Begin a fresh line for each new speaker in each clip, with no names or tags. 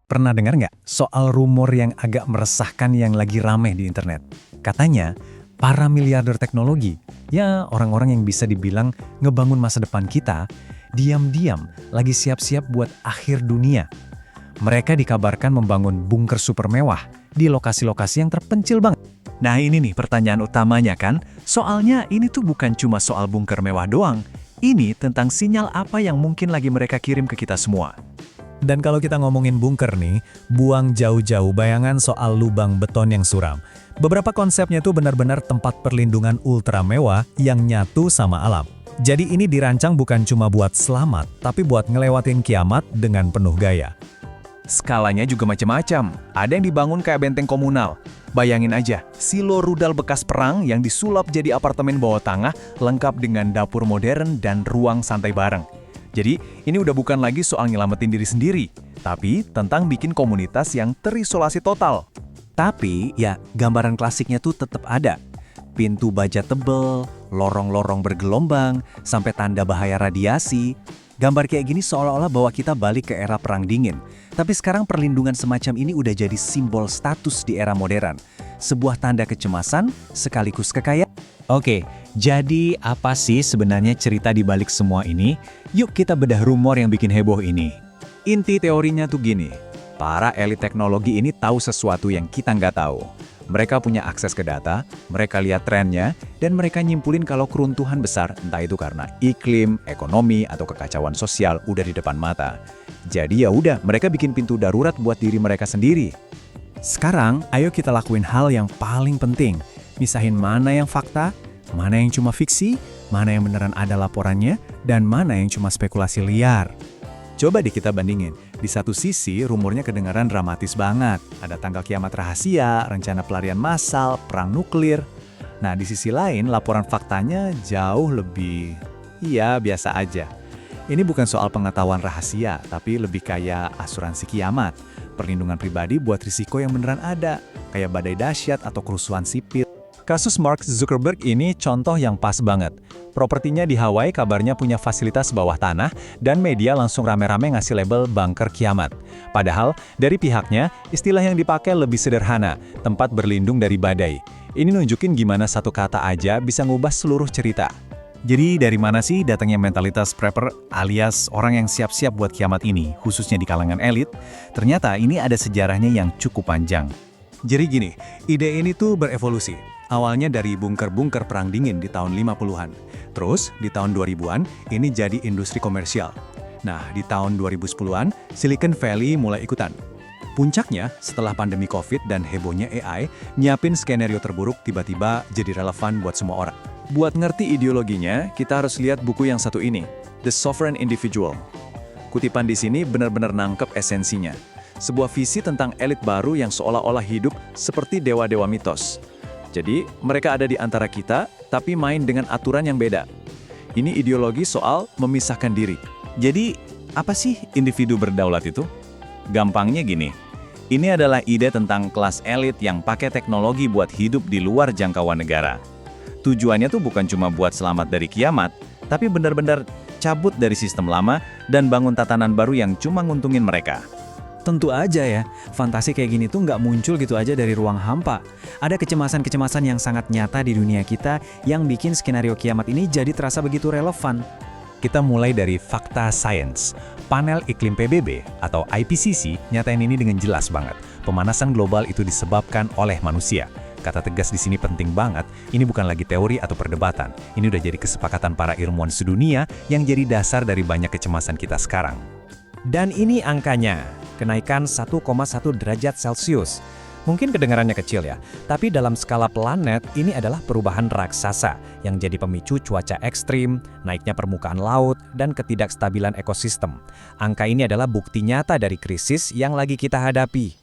Pernah dengar nggak soal rumor yang agak meresahkan yang lagi rame di internet? Katanya, para miliarder teknologi, ya orang-orang yang bisa dibilang ngebangun masa depan kita, diam-diam lagi siap-siap buat akhir dunia. Mereka dikabarkan membangun bunker super mewah di lokasi-lokasi yang terpencil banget.
Nah ini nih pertanyaan utamanya kan, soalnya ini tuh bukan cuma soal bunker mewah doang, ini tentang sinyal apa yang mungkin lagi mereka kirim ke kita semua.
Dan kalau kita ngomongin bunker nih, buang jauh-jauh bayangan soal lubang beton yang suram. Beberapa konsepnya tuh benar-benar tempat perlindungan ultra mewah yang nyatu sama alam. Jadi ini dirancang bukan cuma buat selamat, tapi buat ngelewatin kiamat dengan penuh gaya.
Skalanya juga macam-macam, ada yang dibangun kayak benteng komunal. Bayangin aja, silo rudal bekas perang yang disulap jadi apartemen bawah tanah lengkap dengan dapur modern dan ruang santai bareng. Jadi, ini udah bukan lagi soal nyelamatin diri sendiri, tapi tentang bikin komunitas yang terisolasi total.
Tapi, ya, gambaran klasiknya tuh tetap ada. Pintu baja tebel, lorong-lorong bergelombang, sampai tanda bahaya radiasi. Gambar kayak gini seolah-olah bawa kita balik ke era Perang Dingin. Tapi sekarang perlindungan semacam ini udah jadi simbol status di era modern. Sebuah tanda kecemasan sekaligus kekayaan.
Oke, jadi apa sih sebenarnya cerita di balik semua ini? Yuk kita bedah rumor yang bikin heboh ini.
Inti teorinya tuh gini, para elit teknologi ini tahu sesuatu yang kita nggak tahu. Mereka punya akses ke data, mereka lihat trennya, dan mereka nyimpulin kalau keruntuhan besar, entah itu karena iklim, ekonomi, atau kekacauan sosial udah di depan mata. Jadi ya udah, mereka bikin pintu darurat buat diri mereka sendiri.
Sekarang, ayo kita lakuin hal yang paling penting. Misahin mana yang fakta, mana yang cuma fiksi, mana yang beneran ada laporannya, dan mana yang cuma spekulasi liar. Coba deh kita bandingin. Di satu sisi, rumornya kedengaran dramatis banget. Ada tanggal kiamat rahasia, rencana pelarian massal, perang nuklir. Nah, di sisi lain, laporan faktanya jauh lebih, iya, biasa aja. Ini bukan soal pengetahuan rahasia, tapi lebih kayak asuransi kiamat. Perlindungan pribadi buat risiko yang beneran ada, kayak badai dahsyat atau kerusuhan sipil. Kasus Mark Zuckerberg ini contoh yang pas banget. Propertinya di Hawaii kabarnya punya fasilitas bawah tanah dan media langsung rame-rame ngasih label bunker kiamat. Padahal, dari pihaknya, istilah yang dipakai lebih sederhana, tempat berlindung dari badai. Ini nunjukin gimana satu kata aja bisa ngubah seluruh cerita. Jadi dari mana sih datangnya mentalitas prepper alias orang yang siap-siap buat kiamat ini, khususnya di kalangan elit? Ternyata ini ada sejarahnya yang cukup panjang. Jadi gini, ide ini tuh berevolusi. Awalnya dari bunker-bunker perang dingin di tahun 50-an. Terus, di tahun 2000-an, ini jadi industri komersial. Nah, di tahun 2010-an, Silicon Valley mulai ikutan. Puncaknya, setelah pandemi COVID dan hebohnya AI, nyiapin skenario terburuk tiba-tiba jadi relevan buat semua orang. Buat ngerti ideologinya, kita harus lihat buku yang satu ini, The Sovereign Individual. Kutipan di sini benar-benar nangkep esensinya. Sebuah visi tentang elit baru yang seolah-olah hidup seperti dewa-dewa mitos. Jadi, mereka ada di antara kita, tapi main dengan aturan yang beda. Ini ideologi soal memisahkan diri.
Jadi, apa sih individu berdaulat itu? Gampangnya gini, ini adalah ide tentang kelas elit yang pakai teknologi buat hidup di luar jangkauan negara. Tujuannya tuh bukan cuma buat selamat dari kiamat, tapi benar-benar cabut dari sistem lama dan bangun tatanan baru yang cuma nguntungin mereka.
Tentu aja ya, fantasi kayak gini tuh nggak muncul gitu aja dari ruang hampa. Ada kecemasan-kecemasan yang sangat nyata di dunia kita yang bikin skenario kiamat ini jadi terasa begitu relevan.
Kita mulai dari fakta sains. Panel Iklim PBB atau IPCC nyatain ini dengan jelas banget. Pemanasan global itu disebabkan oleh manusia. Kata tegas di sini penting banget, ini bukan lagi teori atau perdebatan. Ini udah jadi kesepakatan para ilmuwan sedunia yang jadi dasar dari banyak kecemasan kita sekarang. Dan ini angkanya, kenaikan 1,1 derajat Celcius. Mungkin kedengarannya kecil ya, tapi dalam skala planet ini adalah perubahan raksasa yang jadi pemicu cuaca ekstrim, naiknya permukaan laut, dan ketidakstabilan ekosistem. Angka ini adalah bukti nyata dari krisis yang lagi kita hadapi.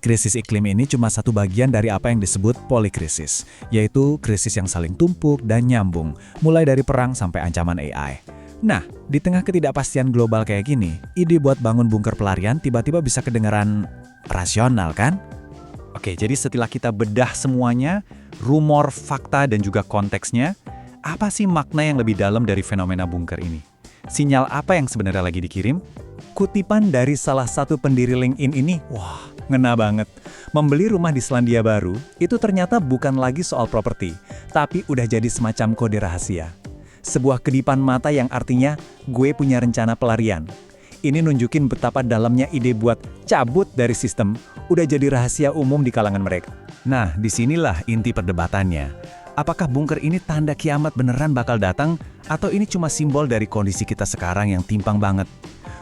Krisis iklim ini cuma satu bagian dari apa yang disebut polikrisis, yaitu krisis yang saling tumpuk dan nyambung, mulai dari perang sampai ancaman AI. Nah, di tengah ketidakpastian global kayak gini, ide buat bangun bunker pelarian tiba-tiba bisa kedengaran rasional kan? Oke, jadi setelah kita bedah semuanya, rumor, fakta, dan juga konteksnya, apa sih makna yang lebih dalam dari fenomena bunker ini?
Sinyal apa yang sebenarnya lagi dikirim?
Kutipan dari salah satu pendiri LinkedIn ini, wah, ngena banget. Membeli rumah di Selandia Baru, itu ternyata bukan lagi soal properti, tapi udah jadi semacam kode rahasia. Sebuah kedipan mata yang artinya, gue punya rencana pelarian. Ini nunjukin betapa dalamnya ide buat cabut dari sistem, udah jadi rahasia umum di kalangan mereka. Nah, disinilah inti perdebatannya. Apakah bunker ini tanda kiamat beneran bakal datang, atau ini cuma simbol dari kondisi kita sekarang yang timpang banget?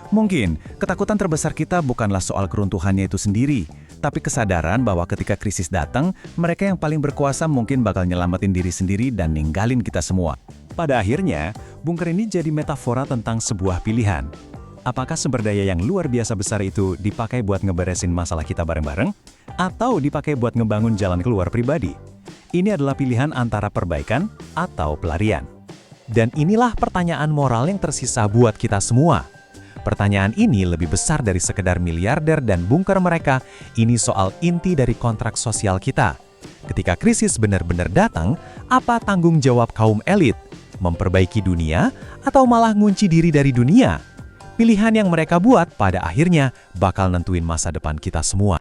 Mungkin, ketakutan terbesar kita bukanlah soal keruntuhannya itu sendiri, tapi kesadaran bahwa ketika krisis datang, mereka yang paling berkuasa mungkin bakal nyelamatin diri sendiri dan ninggalin kita semua. Pada akhirnya, bunker ini jadi metafora tentang sebuah pilihan. Apakah sumber daya yang luar biasa besar itu dipakai buat ngeberesin masalah kita bareng-bareng? Atau dipakai buat ngebangun jalan keluar pribadi? Ini adalah pilihan antara perbaikan atau pelarian. Dan inilah pertanyaan moral yang tersisa buat kita semua. Pertanyaan ini lebih besar dari sekedar miliarder dan bunker mereka. Ini soal inti dari kontrak sosial kita. Ketika krisis benar-benar datang, apa tanggung jawab kaum elit? Memperbaiki dunia atau malah ngunci diri dari dunia? Pilihan yang mereka buat pada akhirnya bakal nentuin masa depan kita semua.